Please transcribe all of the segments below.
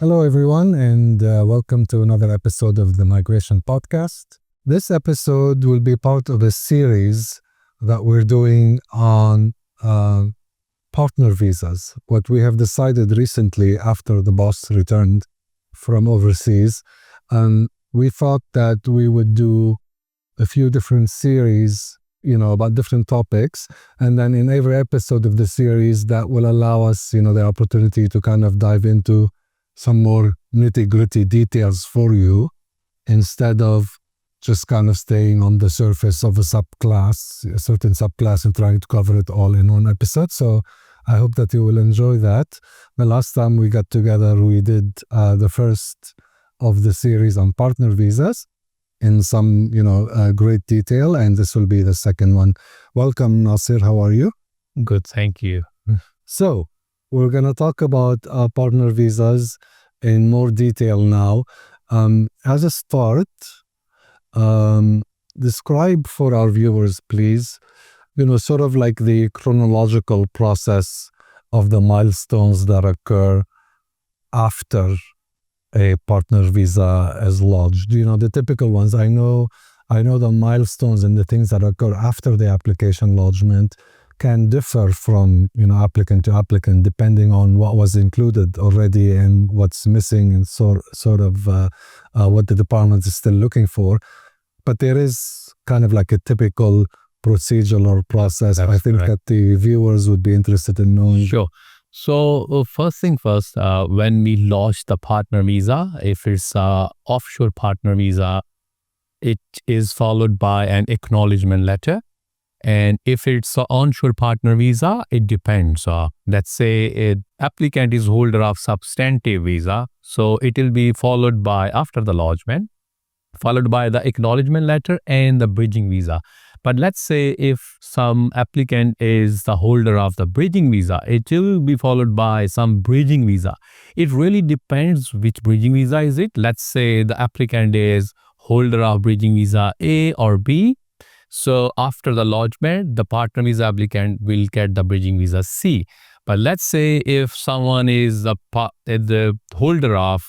Hello, everyone, and welcome to another episode of the Migration Podcast. This episode will be part of a series that we're doing on partner visas. What we have decided recently after the boss returned from overseas, we thought that we would do a few different series, about different topics. And then in every episode of the series, that will allow us, the opportunity to kind of dive into some more nitty-gritty details for you instead of just kind of staying on the surface of a certain subclass and trying to cover it all in one episode. So I hope that you will enjoy that. The last time we got together, we did the first of the series on partner visas in some, great detail, and this will be the second one. Welcome, Nasir. How are you? Good, thank you. So we're going to talk about partner visas in more detail now. As a start, describe for our viewers, please, sort of like the chronological process of the milestones that occur after a partner visa is lodged. The typical ones. I know the milestones and the things that occur after the application lodgement can differ from applicant to applicant depending on what was included already and what's missing and sort of what the department is still looking for. But there is kind of like a typical procedural or process. That's I think correct. that the viewers would be interested in knowing. Sure. So first thing first, when we launch the partner visa, if it's a offshore partner visa, it is followed by an acknowledgement letter. And if it's an onshore partner visa, it depends. Let's say an applicant is holder of substantive visa, so it will be followed by, after the lodgement, followed by the acknowledgement letter and the bridging visa. But let's say if some applicant is the holder of the bridging visa, it will be followed by some bridging visa. It really depends which bridging visa is it. Let's say the applicant is holder of bridging visa A or B. So after the lodgement, the partner visa applicant will get the bridging visa C. But let's say if someone is the holder of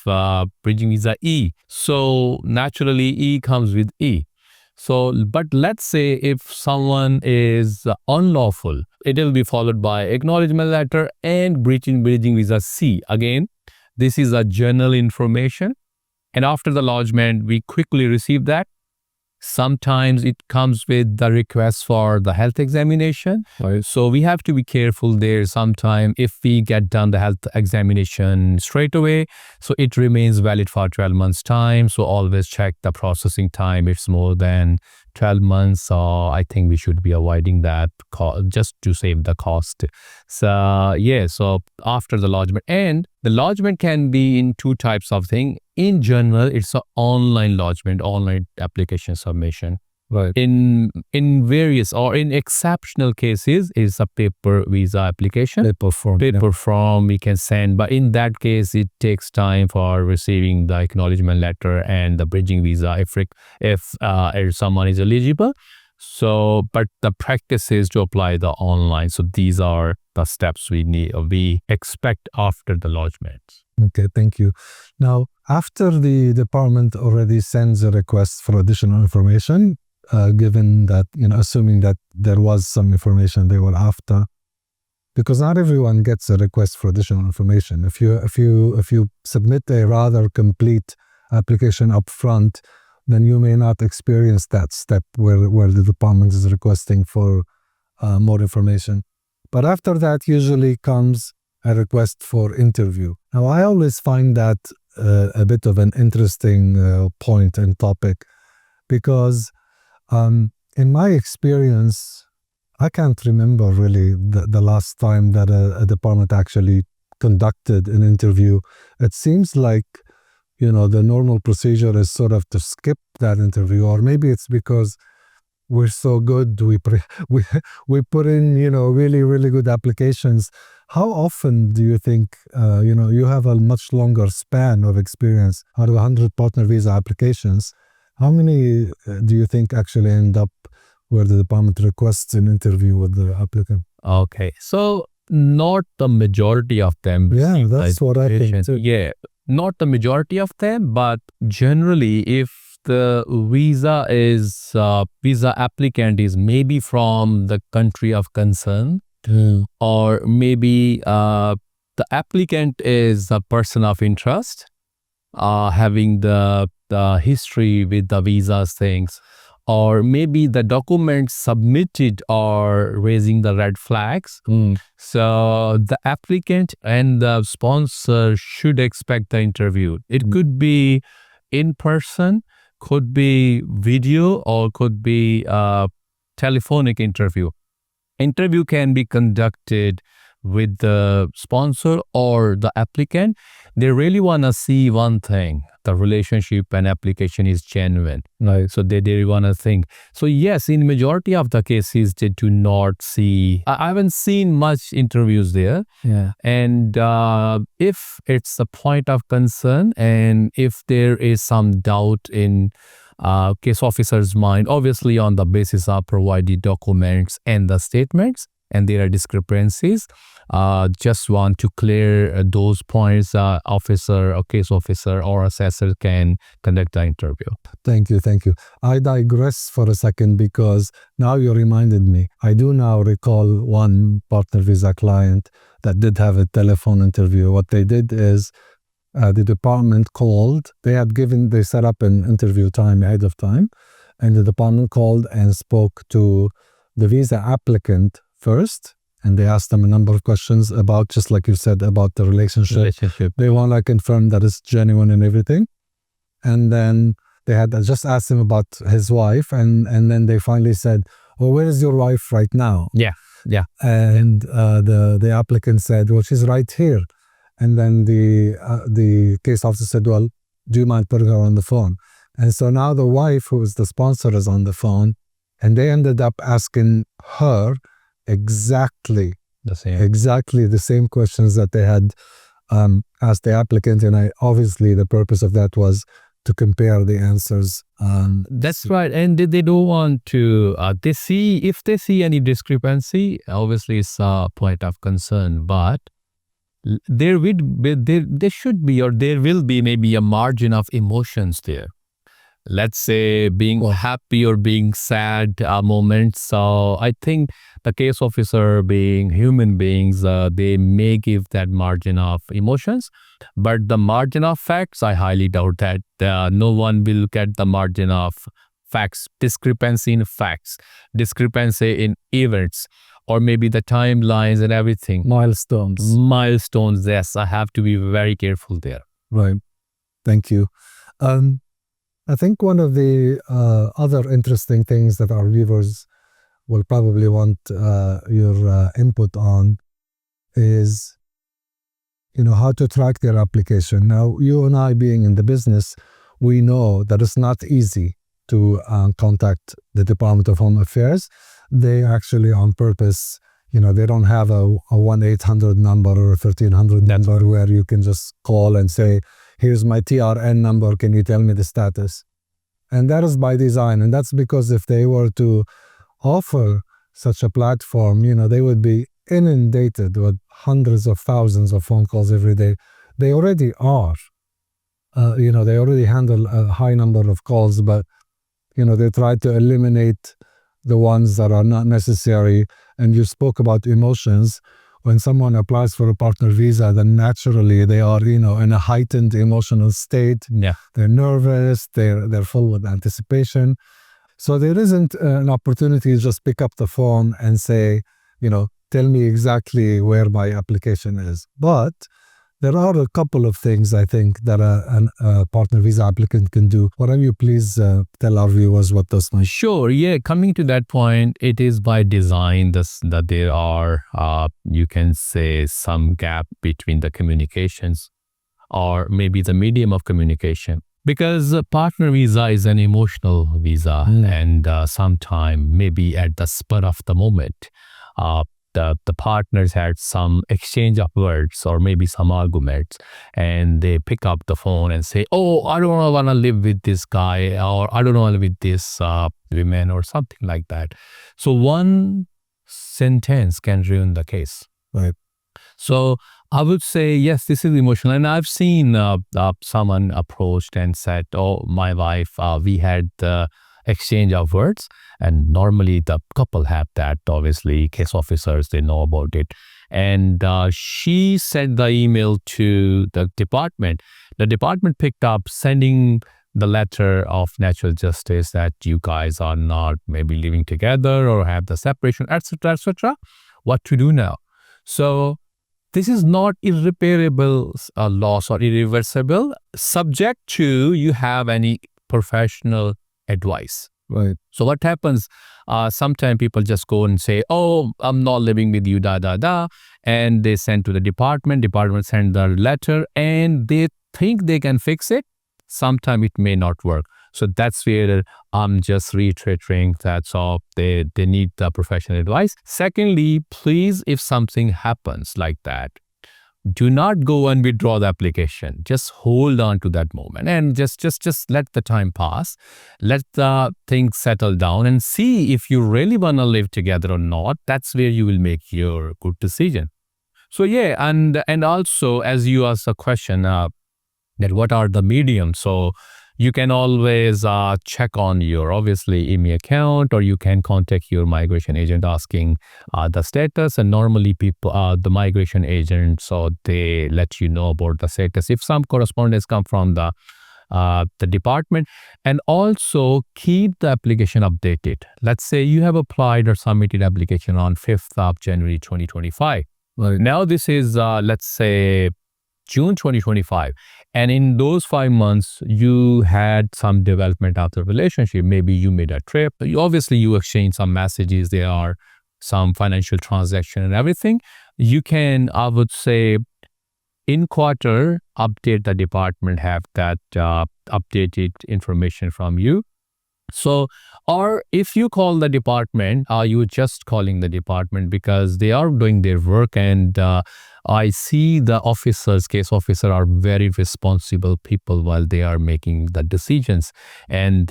bridging visa E, so naturally E comes with E. So, but let's say if someone is unlawful, it will be followed by acknowledgement letter and bridging visa C. Again, this is a general information. And after the lodgement, we quickly receive that. Sometimes it comes with the request for the health examination. Right. So we have to be careful there sometime if we get done the health examination straight away. So it remains valid for 12 months time. So always check the processing time. It's more than 12 months. So I think we should be avoiding that just to save the cost. So so after the lodgement, and the lodgement can be in two types of thing. In general, it's an online lodgement, online application submission. Right. In various or in exceptional cases, is a paper visa application. Paper form. Paper form we can send, but in that case, it takes time for receiving the acknowledgement letter and the bridging visa if someone is eligible. So, but the practice is to apply the online. So these are the steps we expect after the lodgement. Okay, thank you. Now, after the department already sends a request for additional information, given that, assuming that there was some information they were after, because not everyone gets a request for additional information. If you submit a rather complete application up front, then you may not experience that step where the department is requesting for more information. But after that usually comes a request for interview. Now, I always find that a bit of an interesting point and topic because in my experience, I can't remember really the last time that a department actually conducted an interview. It seems like, the normal procedure is sort of to skip that interview, or maybe it's because we're so good, we put in, really, really good applications. How often do you think, you have a much longer span of experience out of 100 partner visa applications? How many do you think actually end up where the department requests an interview with the applicant? Okay, so not the majority of them. Yeah, that's what I think too. Yeah, not the majority of them, but generally, if the visa applicant is maybe from the country of concern, or maybe the applicant is a person of interest, having the history with the visas things, or maybe the documents submitted are raising the red flags. So the applicant and the sponsor should expect the interview. It could be in person, could be video, or could be telephonic interview. Interview can be conducted with the sponsor or the applicant. They really want to see one thing: the relationship and application is genuine. Right. So they want to think. So yes, in majority of the cases, they do not see. I haven't seen much interviews there. Yeah. And if it's a point of concern, and if there is some doubt in case officer's mind, obviously on the basis of provided documents and the statements, and there are discrepancies, just want to clear those points, officer or case officer or assessor can conduct the interview. Thank you. I digress for a second because now you reminded me. I do now recall one partner visa client that did have a telephone interview. What they did is the department called. They set up an interview time ahead of time, and the department called and spoke to the visa applicant first, and they asked them a number of questions about, just like you said, about the relationship. They want to confirm that it's genuine and everything. And then they had just asked him about his wife, and then they finally said, "Well, where is your wife right now?" Yeah. And the applicant said, "Well, she's right here." And then the case officer said, "Well, do you mind putting her on the phone?" And so now the wife, who is the sponsor, is on the phone, and they ended up asking her exactly the same questions that they had asked the applicant. And obviously the purpose of that was to compare the answers. That's right. And they don't want to, if they see any discrepancy, obviously it's a point of concern, but there should be, or there will be maybe a margin of emotions there. Let's say being happy or being sad moments. So I think the case officer, being human beings, they may give that margin of emotions, but the margin of facts, I highly doubt that. No one will look at the margin of facts, discrepancy in facts, discrepancy in events, or maybe the timelines and everything. Milestones, yes, I have to be very careful there. Right. Thank you. I think one of the other interesting things that our viewers will probably want your input on is, how to track their application. Now, you and I being in the business, we know that it's not easy to contact the Department of Home Affairs. They actually, on purpose, they don't have a 1-800 number or a 1300 number where you can just call and say, "Here's my TRN number, can you tell me the status?" And that is by design. And that's because if they were to offer such a platform, they would be inundated with hundreds of thousands of phone calls every day. They already are. They already handle a high number of calls, but, they try to eliminate the ones that are not necessary. And you spoke about emotions. When someone applies for a partner visa, then naturally they are, in a heightened emotional state. Yeah. They're nervous, they're full with anticipation. So there isn't an opportunity to just pick up the phone and say, tell me exactly where my application is. But there are a couple of things I think that a partner visa applicant can do. Why don't you please tell our viewers what those might be? Sure. Yeah. Coming to that point, it is by design that there are, you can say, some gap between the communications, or maybe the medium of communication. Because a partner visa is an emotional visa, and sometime maybe at the spur of the moment, the partners had some exchange of words or maybe some arguments, and they pick up the phone and say, "Oh, I don't want to live with this guy," or "I don't want to live with this woman," or something like that. So one sentence can ruin the case. Right. So I would say, yes, this is emotional. And I've seen someone approached and said, oh, my wife, we had the exchange of words. And normally the couple have that, obviously, case officers, they know about it. And she sent the email to the department. The department picked up, sending the letter of natural justice that you guys are not maybe living together or have the separation, etc., etc. What to do now? So this is not irreparable loss or irreversible, subject to you have any professional advice. Right. So what happens, sometimes people just go and say, oh, I'm not living with you, and they send to the department send the letter, and they think they can fix it. Sometimes it may not work. So that's where I'm just reiterating that, so they need the professional advice. Secondly, please, if something happens like that, do not go and withdraw the application. Just hold on to that moment and just let the time pass. Let the things settle down and see if you really want to live together or not. That's where you will make your good decision. So yeah, and also, as you asked a question, that what are the mediums? So you can always check on your, obviously, IMEI account, or you can contact your migration agent asking the status. And normally people, the migration agent, so they let you know about the status if some correspondence come from the department. And also keep the application updated. Let's say you have applied or submitted application on 5th of January 2025. Right. Now this is, let's say, June 2025. And in those 5 months, you had some development of the relationship. Maybe you made a trip. Obviously, you exchanged some messages. There are some financial transaction and everything. You can, I would say, in quarter, update the department, have that updated information from you. So, or if you call the department, are you just calling the department because they are doing their work, and I see the officers, case officer, are very responsible people while they are making the decisions. And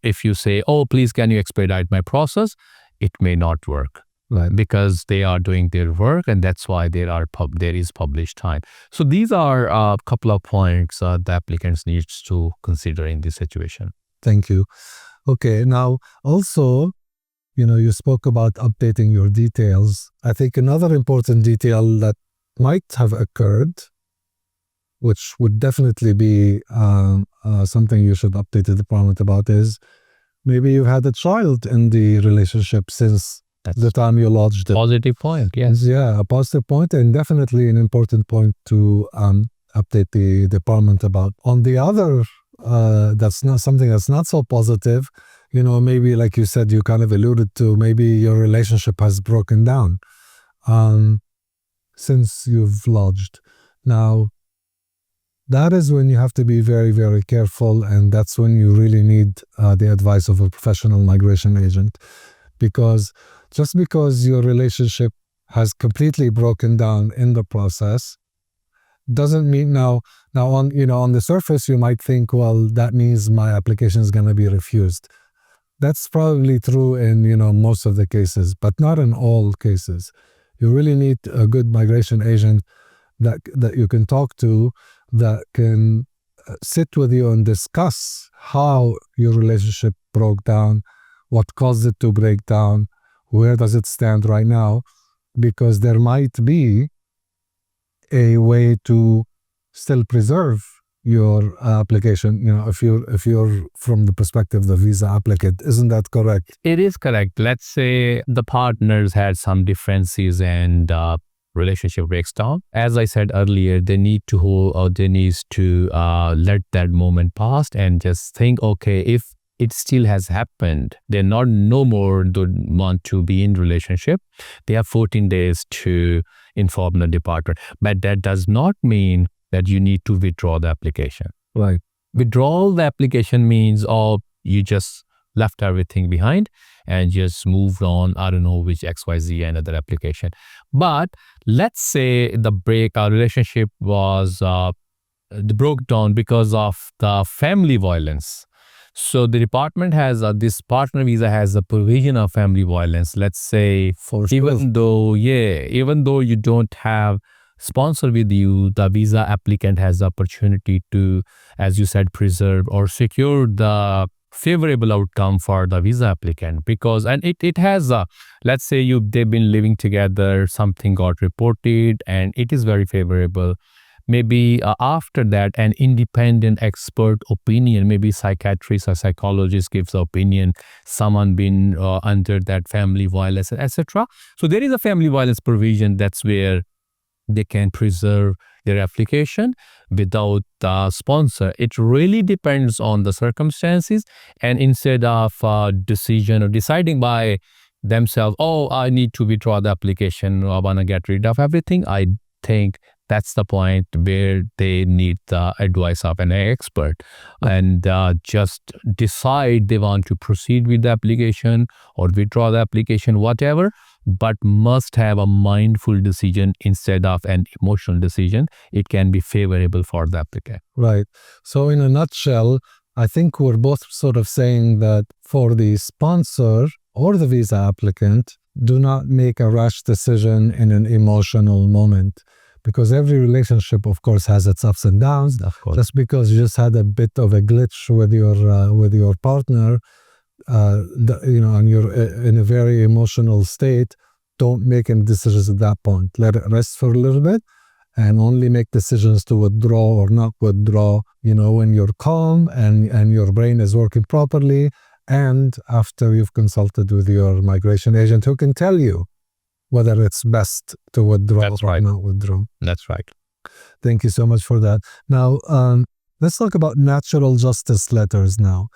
if you say, oh, please, can you expedite my process? It may not work. Right. Because they are doing their work, and that's why there is published time. So these are a couple of points the applicants needs to consider in this situation. Thank you. Okay, now also, you spoke about updating your details. I think another important detail that might have occurred, which would definitely be something you should update the department about, is maybe you've had a child in the relationship since the time you lodged it. Positive point, yes. Yeah, a positive point, and definitely an important point to update the department about. On the other, that's not something that's not so positive. Maybe, like you said, you kind of alluded to, maybe your relationship has broken down since you've lodged. Now, that is when you have to be very, very careful, and that's when you really need the advice of a professional migration agent. Because just because your relationship has completely broken down in the process doesn't mean now on the surface you might think, well, that means my application is going to be refused. That's probably true in most of the cases, but not in all cases. You really need a good migration agent that you can talk to, that can sit with you and discuss how your relationship broke down, what caused it to break down, where does it stand right now, because there might be a way to still preserve your application, if you're from the perspective of the visa applicant. Isn't that correct? It is correct. Let's say the partners had some differences and relationship breaks down. As I said earlier, they need to let that moment pass and just think, okay, if it still has happened, they're no more don't want to be in relationship, they have 14 days to inform the department. But that does not mean that you need to withdraw the application. Right. Withdrawal the application means, you just left everything behind and just moved on, I don't know which XYZ another application. But let's say our relationship was broke down because of the family violence. So the department has this partner visa has a provision of family violence. Let's say, For sure. even though you don't have sponsor with you, the visa applicant has the opportunity to, as you said, preserve or secure the favorable outcome for the visa applicant, because and it has a, let's say they've been living together, something got reported and it is very favorable. Maybe after that, an independent expert opinion, maybe psychiatrist or psychologist gives the opinion, someone been under that family violence, etc. So there is a family violence provision. That's where they can preserve their application without the sponsor. It really depends on the circumstances. And instead of decision or deciding by themselves, oh, I need to withdraw the application, I want to get rid of everything, I think that's the point where they need the advice of an expert and just decide they want to proceed with the application or withdraw the application, whatever, but must have a mindful decision instead of an emotional decision. It can be favorable for the applicant. Right. So in a nutshell, I think we're both sort of saying that for the sponsor or the visa applicant, do not make a rash decision in an emotional moment, because every relationship, of course, has its ups and downs. Of course. Just because you just had a bit of a glitch with your partner, and you're in a very emotional state, don't make any decisions at that point. Let it rest for a little bit and only make decisions to withdraw or not withdraw, when you're calm and your brain is working properly, and after you've consulted with your migration agent who can tell you whether it's best to withdraw or not withdraw. That's right. Thank you so much for that. Now, let's talk about natural justice letters now.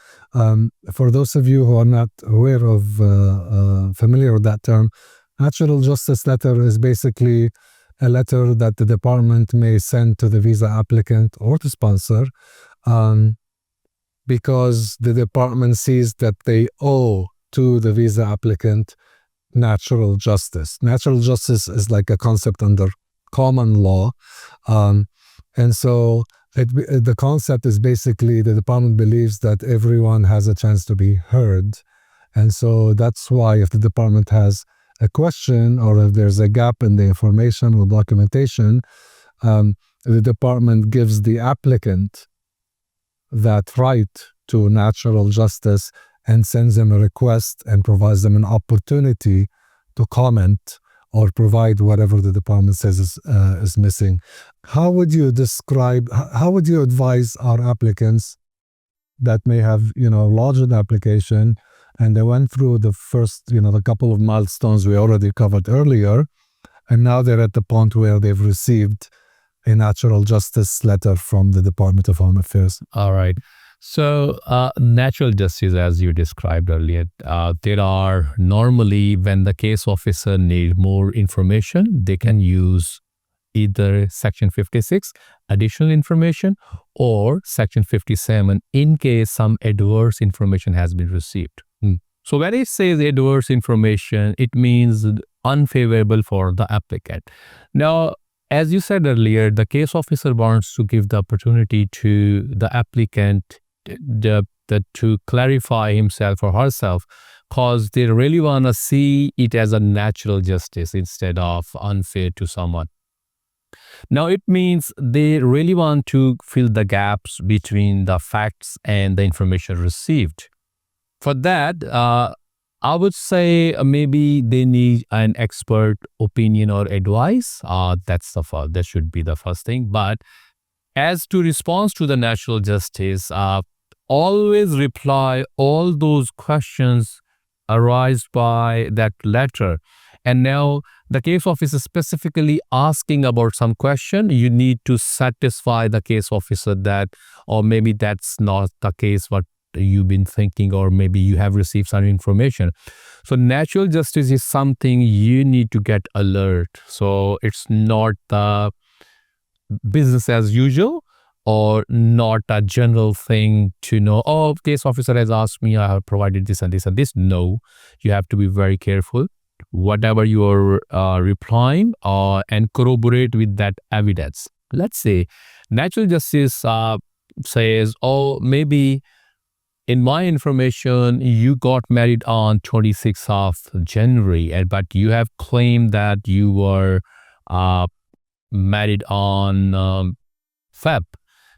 For those of you who are not aware of, familiar with that term, natural justice letter is basically a letter that the department may send to the visa applicant or the sponsor, because the department sees that they owe to the visa applicant natural justice. Natural justice is like a concept under common law. And so the concept is basically the department believes that everyone has a chance to be heard. And so that's why if the department has a question or if there's a gap in the information or documentation, the department gives the applicant that right to natural justice and sends them a request and provides them an opportunity to comment or provide whatever the department says is missing. How would you advise our applicants that may have, lodged an application and they went through the first, the couple of milestones we already covered earlier, and now they're at the point where they've received a natural justice letter from the Department of Home Affairs? All right. So natural justice, as you described earlier, there are normally when the case officer needs more information, they can use either Section 56, additional information, or Section 57 in case some adverse information has been received. So when it says adverse information, it means unfavorable for the applicant. Now, as you said earlier, the case officer wants to give the opportunity to the applicant to clarify himself or herself, because they really want to see it as a natural justice instead of unfair to someone. Now, it means they really want to fill the gaps between the facts and the information received. For that, I would say maybe they need an expert opinion or advice. That should be the first thing. But as to response to the natural justice, always reply all those questions arise by that letter. And now the case officer specifically asking about some question, you need to satisfy the case officer that, or maybe that's not the case what you've been thinking, or maybe you have received some information. So natural justice is something you need to get alert. So it's not the business as usual, or not a general thing to know, oh, case officer has asked me, I have provided this and this and this. No, you have to be very careful. Whatever you are replying and corroborate with that evidence. Let's say natural justice says, oh, maybe in my information, you got married on 26th of January, but you have claimed that you were married on Feb.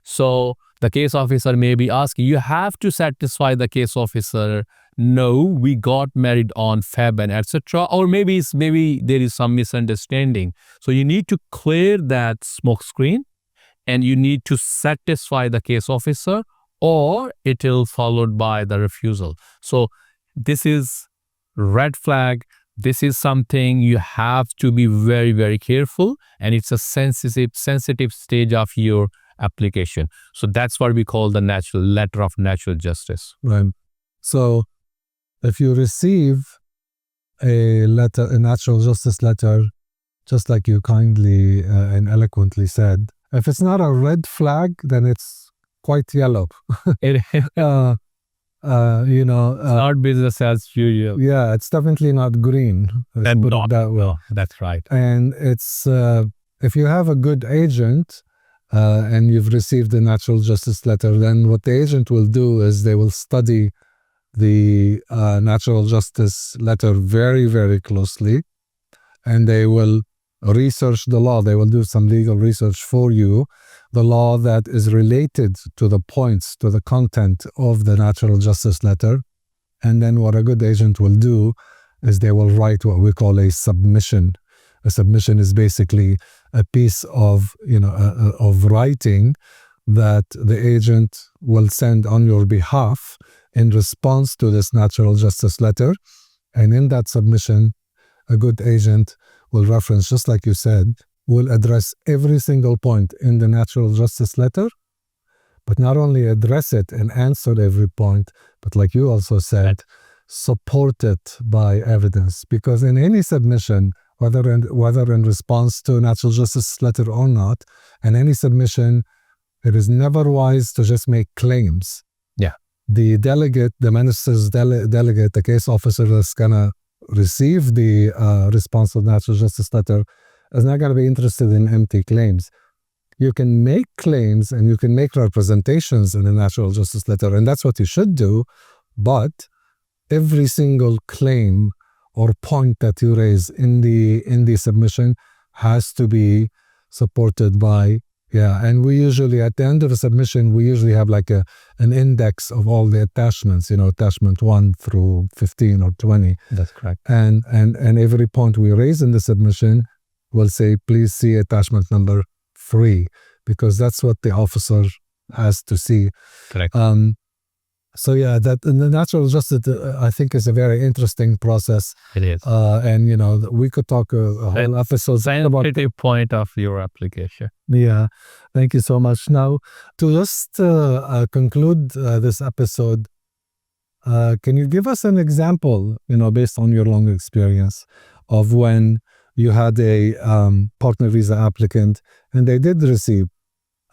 So the case officer may be asking, you have to satisfy the case officer, no, we got married on Feb and etc. Or maybe there is some misunderstanding. So you need to clear that smoke screen and you need to satisfy the case officer, or it will followed by the refusal. So this is red flag. This is something you have to be very, very careful, and it's a sensitive stage of your application. So that's what we call the letter of natural justice. Right. So if you receive a natural justice letter, just like you kindly and eloquently said, if it's not a red flag, then it's quite yellow. It is not business as usual. Yeah, it's definitely not green. And not that well. That's right. And it's if you have a good agent and you've received a natural justice letter, then what the agent will do is they will study the natural justice letter very, very closely, and they will research the law. They will do some legal research for you, the law that is related to the points, to the content of the natural justice letter. And then what a good agent will do is they will write what we call a submission. A submission is basically a piece of, of writing that the agent will send on your behalf in response to this natural justice letter. And in that submission, a good agent will reference, just like you said, will address every single point in the natural justice letter, but not only address it and answer every point, but like you also said, support it by evidence. Because in any submission, whether in response to a natural justice letter or not, in any submission, it is never wise to just make claims. Yeah. The delegate, the minister's delegate, the case officer that's going to receive the response of natural justice letter is not going to be interested in empty claims. You can make claims and you can make representations in a natural justice letter, and that's what you should do, but every single claim or point that you raise in the submission has to be supported by, and we usually, at the end of a submission, we usually have like an index of all the attachments, attachment 1 through 15 or 20. That's correct. And every point we raise in the submission will say, please see attachment number 3, because that's what the officer has to see. Correct. So that the natural justice, I think, is a very interesting process. It is. And we could talk a whole episode about the point of your application. Yeah, thank you so much. Now, to just conclude this episode, can you give us an example, based on your long experience, of when you had a partner visa applicant and they did receive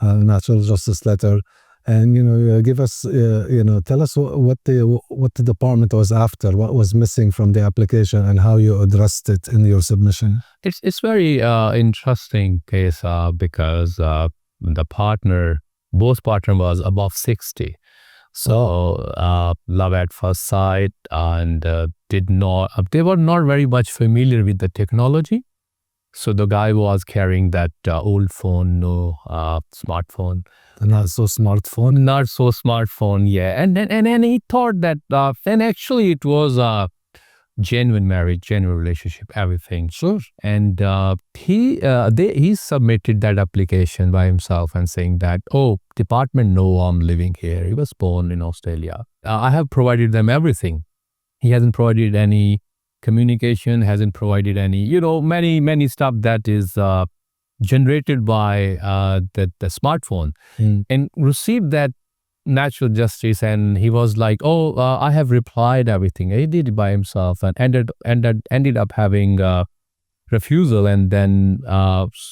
a natural justice letter, and give us, tell us what the department was after, what was missing from the application, and how you addressed it in your submission. It's very interesting case because both partner was above 60. So love at first sight, and they were not very much familiar with the technology. So the guy was carrying that old phone, no smartphone. Not so smartphone, yeah. And then he thought that, and actually it was a genuine marriage, genuine relationship, everything. Sure. And he submitted that application by himself and saying that, department know I'm living here. He was born in Australia. I have provided them everything. He hasn't provided any communication, hasn't provided any, many stuff that is generated by the smartphone, and received that natural justice. And he was like, I have replied everything. He did it by himself and ended up having refusal. And then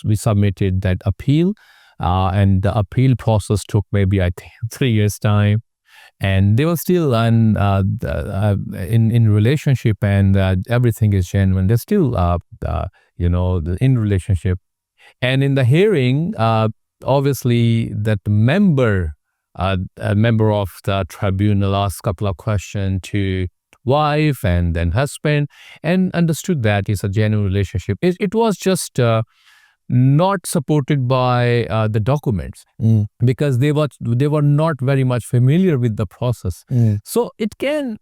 we submitted that appeal, and the appeal process took maybe, I think, 3 years time. And they were still in relationship, and everything is genuine. They're still, in relationship. And in the hearing, obviously, that member a member of the tribunal asked a couple of questions to wife and then husband and understood that it's a genuine relationship. It was just not supported by the documents because they were not very much familiar with the process. So it can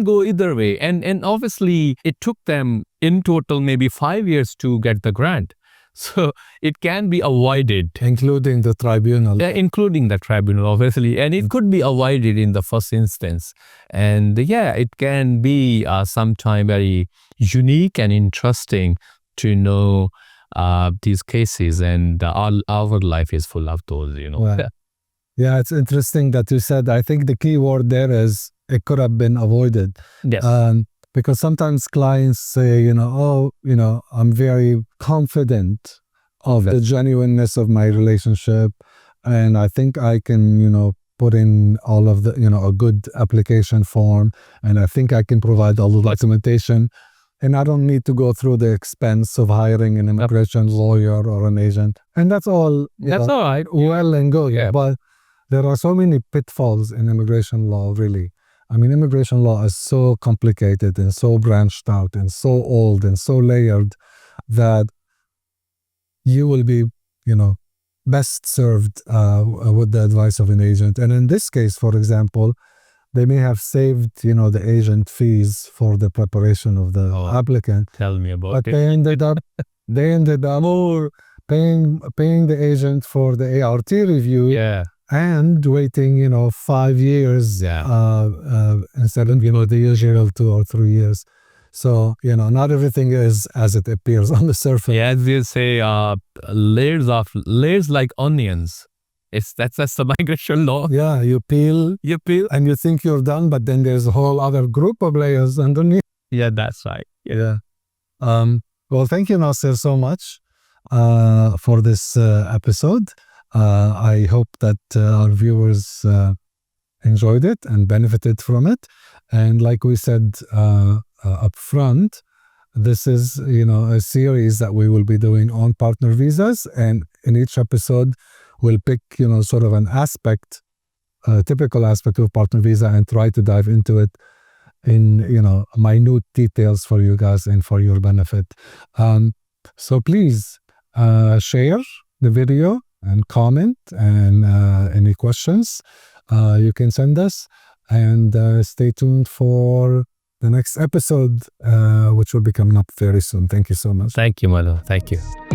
go either way, and obviously it took them in total maybe 5 years to get the grant. So it can be avoided, including the tribunal. including the tribunal, obviously, and it could be avoided in the first instance. And yeah, it can be sometime very unique and interesting to know these cases, and our life is full of those, Wow. Yeah, it's interesting that you said, I think the key word there is it could have been avoided. Yes. Because sometimes clients say, I'm very confident of the genuineness of my relationship, and I think I can, put in all of the, a good application form, and I think I can provide all the documentation, and I don't need to go through the expense of hiring an immigration lawyer or an agent. And that's all. That's all right. Well and good. Yeah. But there are so many pitfalls in immigration law, really. I mean, immigration law is so complicated and so branched out and so old and so layered that you will be, best served with the advice of an agent. And in this case, for example, they may have saved, the agent fees for the preparation of the applicant. Tell me about But it. they ended up more paying the agent for the ART review. Yeah. And waiting, 5 years instead of, the usual 2 or 3 years. So, not everything is as it appears on the surface. Yeah, as you say, layers like onions. That's the migration law. Yeah, you peel and you think you're done, but then there's a whole other group of layers underneath. Yeah, that's right. Yeah. Well, thank you, Nasser, so much for this episode. I hope that our viewers enjoyed it and benefited from it. And like we said up front, this is, a series that we will be doing on partner visas. And in each episode, we'll pick, sort of an aspect, a typical aspect of partner visa, and try to dive into it in, minute details for you guys and for your benefit. So please share the video and comment, and any questions you can send us, and stay tuned for the next episode, which will be coming up very soon. Thank you so much. Thank you, Madhu. Thank you.